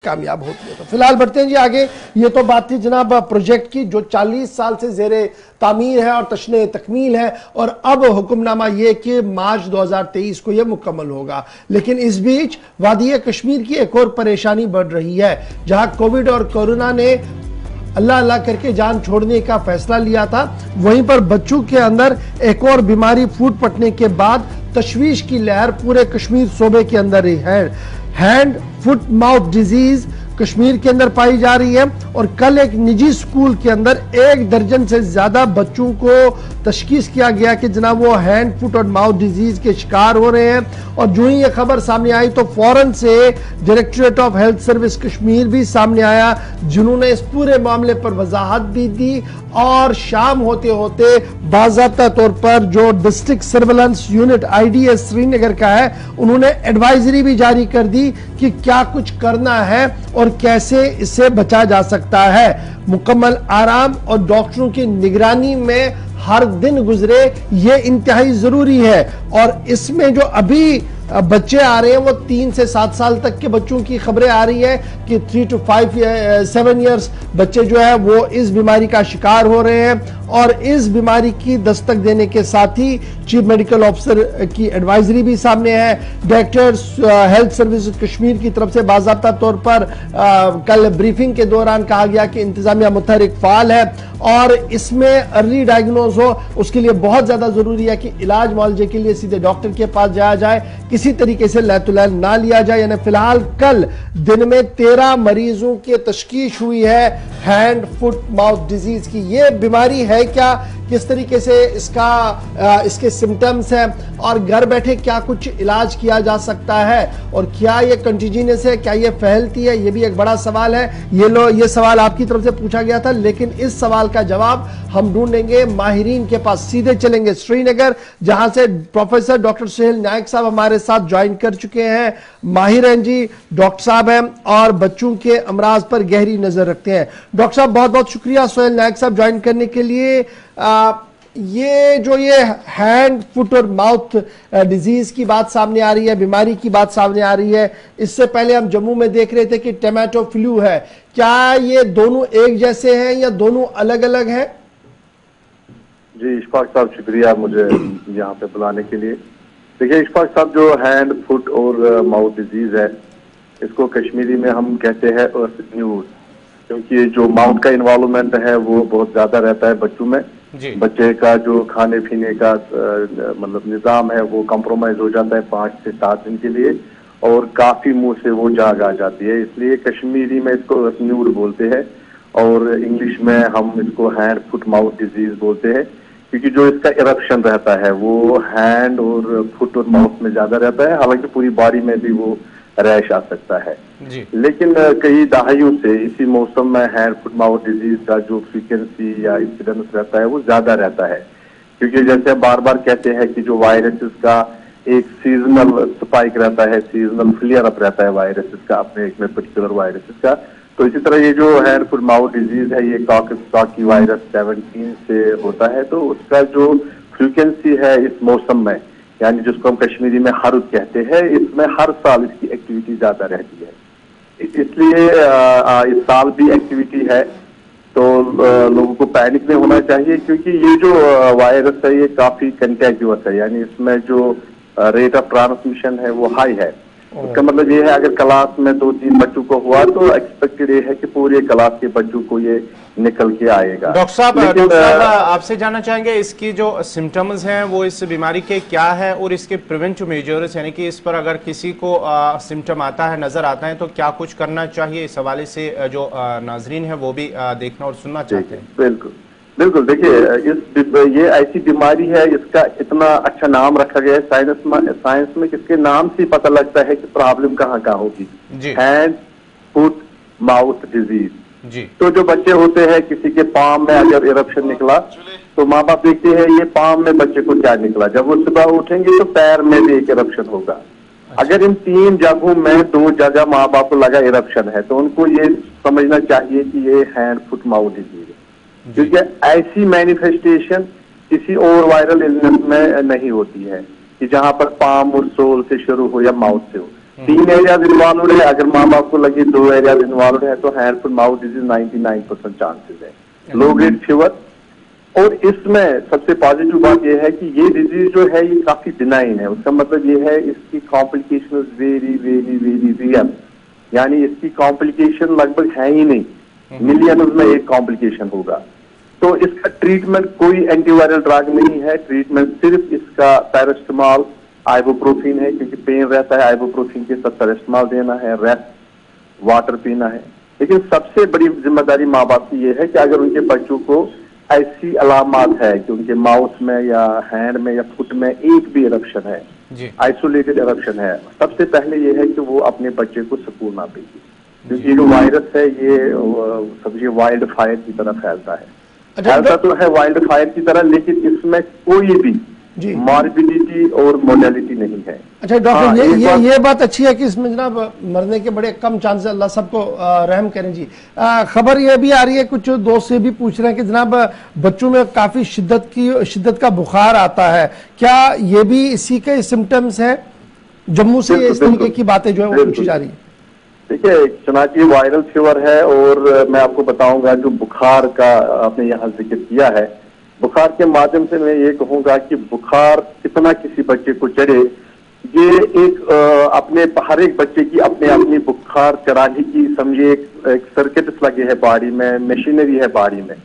कामयाब होती है। तो फिलहाल बढ़ते हैं जी आगे। ये तो बात थी जनाब प्रोजेक्ट की जो 40 साल से जेरे तामीर है और तशने तकमील है, और अब हुक्मनामा ये कि मार्च 2023 को यह मुकम्मल होगा। लेकिन इस बीच वादी कश्मीर की एक और परेशानी बढ़ रही है, जहां कोविड और कोरोना ने अल्लाह अल्लाह करके जान छोड़ने का फैसला लिया था, वहीं पर बच्चों के अंदर एक और बीमारी फूट पड़ने के बाद तशवीश की लहर पूरे कश्मीर सूबे के अंदर ही है। Hand foot mouth disease Kashmir के अंदर पाई जा रही है, और कल एक निजी स्कूल के अंदर 1 दर्जन से ज्यादा बच्चों को तशखीस किया गया कि जनाब वो हैंड फुट और माउथ डिजीज के शिकार हो रहे हैं। और जो ही ये खबर सामने आई तो फौरन से directorate of health service Kashmir भी सामने आया, जिन्होंने इस पूरे मामले पर वजाहत भी दी, और शाम होते होते बाज़ाब्ता तौर पर जो district surveillance unit IDS Srinagar का है, उन्होंने एडवाइजरी भी जारी कर दी कि क्या कुछ करना है और कैसे इससे बचा जा सकता है। मुकम्मल आराम और डॉक्टरों की निगरानी में हर दिन गुजरे, ये इंतहाई जरूरी है। और इसमें जो अभी बच्चे आ रहे हैं वो 3 से 7 साल तक के बच्चों की खबरें आ रही है कि 3 to 7 ईयर्स बच्चे जो है वो इस बीमारी का शिकार हो रहे हैं। और इस बीमारी की दस्तक देने के साथ ही चीफ मेडिकल ऑफिसर की एडवाइजरी भी सामने है। डायरेक्टर हेल्थ सर्विस कश्मीर की तरफ से बाज़ाब्ता तौर पर कल ब्रीफिंग के दौरान कहा गया कि इंतजामिया मुतहरिक फाल है, और इसमें अर्ली डायग्नोज हो उसके लिए बहुत ज्यादा जरूरी है कि इलाज मुआवजे के लिए सीधे डॉक्टर के पास जाया जाए, किसी तरीके से लैतुलैल ना लिया जाए। यानी फिलहाल कल दिन में 13 मरीजों की तशखीस हुई है हैंड फुट माउथ डिजीज की। ये बीमारी है क्या, किस तरीके से इसके सिम्टम्स हैं, और घर बैठे क्या कुछ इलाज किया जा सकता है, और क्या ये कंटिन्यूस है, क्या ये फैलती है, ये भी एक बड़ा सवाल है। ये सवाल आपकी तरफ से पूछा गया था, लेकिन इस सवाल का जवाब हम ढूंढेंगे माहिरीन के पास। सीधे चलेंगे श्रीनगर, जहां से प्रोफेसर डॉक्टर सुहेल नायक साहब हमारे साथ ज्वाइन कर चुके हैं। माहिर हैं जी, डॉक्टर साहब हैं और बच्चों के अमराज पर गहरी नजर रखते हैं। डॉक्टर साहब बहुत बहुत शुक्रिया सुहेल नायक साहब ज्वाइन करने के लिए। ये हैंड फुट और माउथ डिजीज की बात सामने आ रही है, बीमारी की बात सामने आ रही है, इससे पहले हम जम्मू में देख रहे थे कि टोमेटो फ्लू है। क्या ये दोनों एक जैसे हैं या दोनों अलग अलग हैं? जी इशफाक साहब, शुक्रिया मुझे यहाँ पे बुलाने के लिए। देखिए इशफाक साहब, जो हैंड फुट और माउथ डिजीज है, इसको कश्मीरी में हम कहते हैं न्यूज, क्योंकि जो माउथ का इन्वॉल्वमेंट है वो बहुत ज्यादा रहता है बच्चों में। बच्चे का जो खाने पीने का मतलब निजाम है वो कंप्रोमाइज हो जाता है 5 से 7 दिन के लिए, और काफी मुंह से वो जाग आ जाती है। इसलिए कश्मीरी में इसको न्यूड बोलते हैं, और इंग्लिश में हम इसको हैंड फुट माउथ डिजीज बोलते हैं, क्योंकि जो इसका इरप्शन रहता है वो हैंड और फुट और माउथ में ज्यादा रहता है। हालांकि पूरी बॉडी में भी वो रैश आ सकता है जी। लेकिन कई दहाइयों से इसी मौसम में हैंड फुट माउथ डिजीज का जो फ्रीक्वेंसी या इंसिडेंस रहता है वो ज्यादा रहता है, क्योंकि जैसे बार बार कहते हैं कि जो वायरसेस का एक सीजनल स्पाइक रहता है, सीजनल फ्लेयर अप रहता है वायरसेस का, अपने एक में पर्टिकुलर वायरसेस का। तो इसी तरह ये जो हैंड फुट माउथ डिजीज है, ये कॉकी वायरस 17 से होता है। तो उसका जो फ्रीक्वेंसी है इस मौसम में, यानी जिसको हम कश्मीरी में हरुद कहते हैं, इसमें हर साल इसकी एक्टिविटी ज्यादा रहती है। इसलिए इस साल भी एक्टिविटी है, तो लोगों को पैनिक नहीं होना चाहिए, क्योंकि ये जो वायरस है ये काफी कंटेजियस है, यानी इसमें जो रेट ऑफ ट्रांसमिशन है वो हाई है। उसका मतलब ये है अगर क्लास में 2-3 बच्चों को हुआ तो एक्सपेक्टेड ये है कि पूरे क्लास के बच्चों को ये निकल के आएगा। डॉक्टर साहब आपसे जानना चाहेंगे इसकी जो सिम्टम्स हैं वो इस बीमारी के क्या है, और इसके प्रिवेंटिव मेजर्स, यानी कि इस पर अगर किसी को सिम्टम आता है, नजर आता है, तो क्या कुछ करना चाहिए, इस हवाले से जो नाजरीन है वो भी देखना और सुनना चाहते हैं। बिल्कुल बिल्कुल। देखिए ये ऐसी बीमारी है, इसका इतना अच्छा नाम रखा गया है साइंस में, किसके नाम से पता लगता है कि प्रॉब्लम कहाँ कहाँ होगी। हैंड फुट माउथ डिजीज जी। तो जो बच्चे होते हैं, किसी के पाम में अगर इरप्शन निकला तो माँ बाप देखते हैं ये पाम में बच्चे को क्या निकला। जब वो सुबह उठेंगे तो पैर में भी एक इरप्शन होगा। अगर इन 3 जगहों में 2 जगह माँ बाप को लगा इरप्शन है, तो उनको ये समझना चाहिए कि ये हैंड फुट माउथ डिजीज है, क्योंकि ऐसी मैनिफेस्टेशन किसी और वायरल इलनेस में नहीं होती है कि जहां पर पाम और सोल से शुरू हो या माउथ से हो। 3 एरियाज इन्वॉल्व है। अगर माँ बाप को लगे 2 एरियाज इन्वॉल्व है तो hand foot mouth disease 99% chances है। लो ग्रेड फीवर, और इसमें सबसे पॉजिटिव बात यह है कि ये डिजीज जो है ये काफी बिनाइन है। उसका मतलब ये है इसकी complication very very very real, यानी इसकी कॉम्प्लिकेशन लगभग है ही नहीं, मिलियंस में एक कॉम्प्लिकेशन होगा। तो इसका ट्रीटमेंट कोई एंटीवायरल ड्रग नहीं है, ट्रीटमेंट सिर्फ इसका पैरास्टामोल आइबुप्रोफिन है, क्योंकि पेन रहता है, आइबुप्रोफिन के साथ पैरास्टामोल देना है, रेस्ट, वाटर पीना है। लेकिन सबसे बड़ी जिम्मेदारी माँ बाप की ये है कि अगर उनके बच्चों को ऐसी अलामत है कि उनके माउथ में या हैंड में या फुट में एक भी इरप्शन है, आइसोलेटेड इरप्शन है, सबसे पहले ये है कि वो अपने बच्चे को सकून ना भेजे, क्योंकि जो वायरस है ये समझिए वाइल्ड फायर की तरह फैलता है। फैलता तो है वाइल्ड फायर की तरह, लेकिन इसमें कोई भी मॉर्बिडिटी और मोर्टेलिटी नहीं है। अच्छा डॉक्टर, ये बात अच्छी है कि इसमें जनाब मरने के बड़े कम चांसेस, अल्लाह सबको रहम करें जी। खबर ये भी आ रही है, कुछ दोस्त से भी पूछ रहे हैं कि जनाब बच्चों में काफी शिद्दत का बुखार आता है, क्या ये भी इसी के सिम्टम्स है? जम्मू से इस तरीके की बातें जो है वो पूछी जा रही है। देखिए चनाची वायरल फीवर है, और मैं आपको बताऊंगा जो बुखार का आपने यहाँ जिक्र किया है, बुखार के माध्यम से मैं ये कहूंगा कि बुखार कितना किसी बच्चे को चढ़े, ये एक अपने हर एक बच्चे की अपनी बुखार चढ़ाने की समझिए एक सर्किट्स लगे है बॉडी में, मशीनरी है बॉडी में।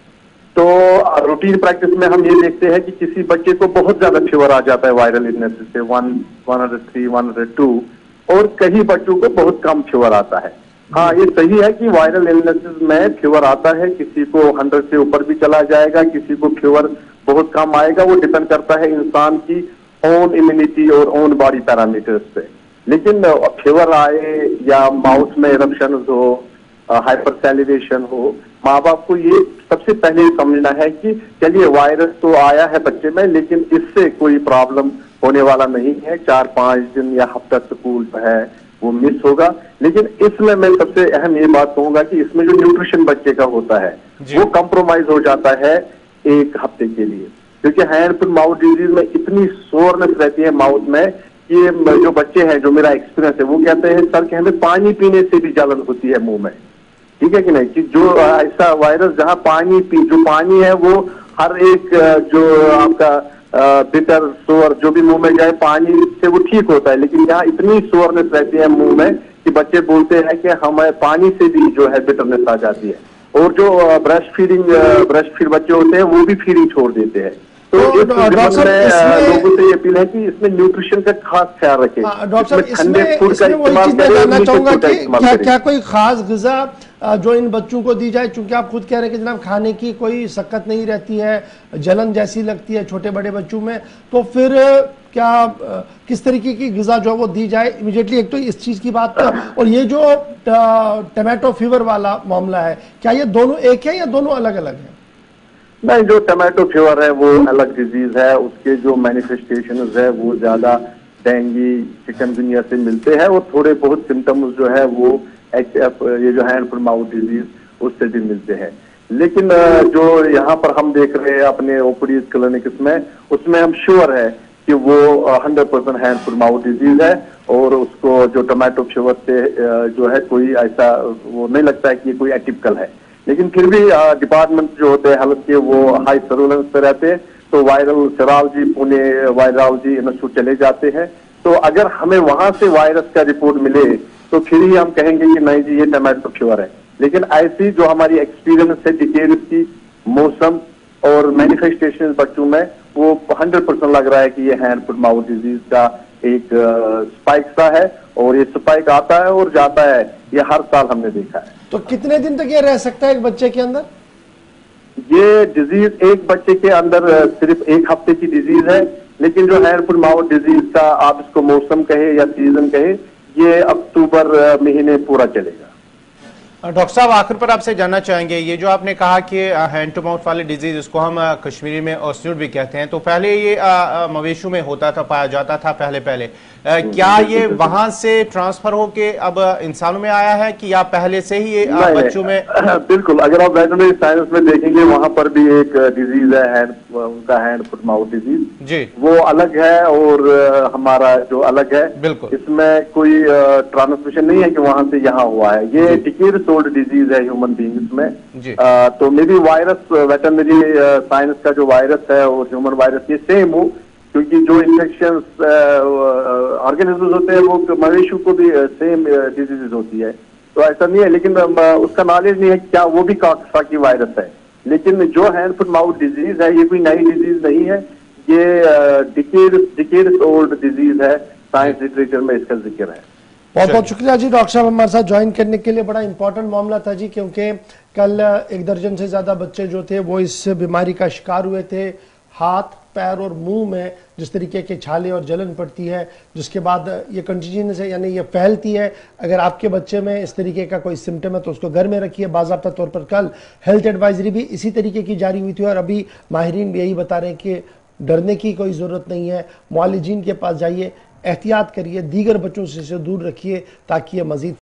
तो रूटीन प्रैक्टिस में हम ये देखते हैं कि किसी बच्चे को बहुत ज्यादा फीवर आ जाता है वायरल इलनेस से, 103, 102, और कई बच्चों को बहुत कम फीवर आता है। हाँ, ये सही है कि वायरल इलनेसेस में फीवर आता है, किसी को 100 से ऊपर भी चला जाएगा, किसी को फीवर बहुत कम आएगा, वो डिपेंड करता है इंसान की ओन इम्यूनिटी और ओन बॉडी पैरामीटर्स पे। लेकिन फीवर आए या माउथ में इरप्शन हो, हाइपरसैलिवेशन हो, माँ बाप को ये सबसे पहले समझना है कि चलिए वायरस तो आया है बच्चे में, लेकिन इससे कोई प्रॉब्लम होने वाला नहीं है। 4-5 दिन या हफ्ता स्कूल है वो मिस होगा। लेकिन इसमें मैं सबसे अहम ये बात कहूंगा कि इसमें जो न्यूट्रिशन बच्चे का होता है वो कंप्रोमाइज हो जाता है एक हफ्ते के लिए, क्योंकि हैंड फुट माउथ डिजीज में इतनी सोरनेस रहती है माउथ में कि जो बच्चे हैं, जो मेरा एक्सपीरियंस है, वो कहते हैं सर कि हमें पानी पीने से भी जलन होती है मुंह में, ठीक है कि नहीं, कि जो ऐसा वायरस जहाँ जो पानी है वो हर एक जो आपका बिटर सोर जो भी मुंह में जाए पानी से वो ठीक होता है, लेकिन यहाँ इतनी सोरनेस रहती है मुंह में कि बच्चे बोलते हैं कि हमें पानी से भी जो है बिटरनेस आ जाती है। और जो ब्रेस्ट फीड बच्चे होते हैं वो भी फीडिंग छोड़ देते हैं। तो लोगों से ये अपील है कि इसमें न्यूट्रिशन का खास ख्याल रखें। डॉक्टर इसमें वही चीज मैं जानना चाहूंगा कि क्या कोई खास ग़िज़ा जो इन बच्चों को दी जाए, चूंकि आप खुद कह रहे हैं कि जनाब खाने की कोई शक्कत नहीं रहती है, जलन जैसी लगती है छोटे बड़े बच्चों में, तो फिर क्या किस तरीके की ग़िज़ा जो है वो दी जाए इमीडिएटली? एक तो इस चीज की बात, और ये जो टमाटो फीवर वाला मामला है, क्या ये दोनों एक है या दोनों अलग अलग है? नहीं, जो टमाटो फीवर है वो अलग डिजीज है, उसके जो मैनिफेस्टेशन है वो ज्यादा डेंगू चिकनगुनिया से मिलते हैं, और थोड़े बहुत सिम्टम्स जो है वो ये जो हैंड फुट माउथ डिजीज उससे भी मिलते हैं। लेकिन जो यहाँ पर हम देख रहे हैं अपने ओपीडी क्लिनिक्स में, उसमें हम श्योर है कि वो 100% हैंड फुट माउथ डिजीज है, और उसको जो टमाटो फीवर से जो है कोई ऐसा वो नहीं लगता है कि ये कोई एटिपिकल है। लेकिन फिर भी डिपार्टमेंट जो होते हैं हेल्थ के वो हाई सर्वेलेंस पे रहते हैं, तो viral serology Pune virology institute चले जाते हैं। तो अगर हमें वहां से वायरस का रिपोर्ट मिले तो फिर ही हम कहेंगे कि नहीं जी ये टमाटो फीवर है। लेकिन ऐसी जो हमारी एक्सपीरियंस है डिटेल्स की, मौसम और मैनिफेस्टेशन बच्चों में, वो 100% लग रहा है कि ये हैंड फुट माउथ डिजीज का एक स्पाइक सा है, और ये स्पाइक आता है और जाता है, ये हर साल हमने देखा है। तो कितने दिन तक ये रह सकता है एक बच्चे के अंदर? ये डिजीज एक बच्चे के अंदर सिर्फ एक हफ्ते की डिजीज है, लेकिन जो हैंड फुट माउथ डिजीज का आप इसको मौसम कहे या सीजन कहे, ये अक्टूबर महीने पूरा चलेगा। डॉक्टर साहब आखिर पर आपसे जानना चाहेंगे, ये जो आपने कहा कि हैंड टू माउथ वाली डिजीज, इसको हम कश्मीरी में ऑस्टियोड भी कहते हैं, तो पहले ये मवेशियों में होता था, पाया जाता था पहले, क्या ये वहां से ट्रांसफर होके अब इंसानों में आया है कि या पहले से ही ये बच्चों में? बिल्कुल, अगर आप वेटरनरी साइंस में देखेंगे वहां पर भी एक डिजीज है उनका हैंड फुट माउथ डिजीज जी, वो अलग है और हमारा जो अलग है। बिल्कुल, इसमें कोई ट्रांसमिशन नहीं है कि वहां से यहाँ हुआ है। ये डिकेड सोल्ड डिजीज है ह्यूमन बींग्स में। तो may be virus, veterinary science का जो वायरस है और ह्यूमन वायरस ये सेम हो, क्योंकि जो इन्फेक्शन ऑर्गेनिजम्स होते हैं वो मवेशियों को भी सेम डिजीजेज होती है। तो ऐसा नहीं है, लेकिन उसका नॉलेज नहीं है क्या वो भी काकसाकी वायरस है। लेकिन जो हैंड फुट माउथ डिजीज है ये कोई नई डिजीज नहीं है, ये डिकेड ओल्ड डिजीज है। साइंस लिटरेचर में इसका जिक्र है। बहुत बहुत शुक्रिया जी डॉक्टर साहब हमारे साथ ज्वाइन करने के लिए। बड़ा इंपॉर्टेंट मामला था जी, क्योंकि कल 1 दर्जन से ज्यादा बच्चे जो थे वो इस बीमारी का शिकार हुए थे। हाथ, पैर और मुंह में जिस तरीके के छाले और जलन पड़ती है, जिसके बाद ये कंटिन्यूस है, यानी ये फैलती है। अगर आपके बच्चे में इस तरीके का कोई सिम्टम है तो उसको घर में रखिए बाज़ाब्ता तौर पर। कल हेल्थ एडवाइजरी भी इसी तरीके की जारी हुई थी और अभी माहिरीन भी यही बता रहे हैं कि डरने की कोई ज़रूरत नहीं है। मुआलिजीन के पास जाइए, एहतियात करिए, दीगर बच्चों से दूर रखिए ताकि ये मज़ीद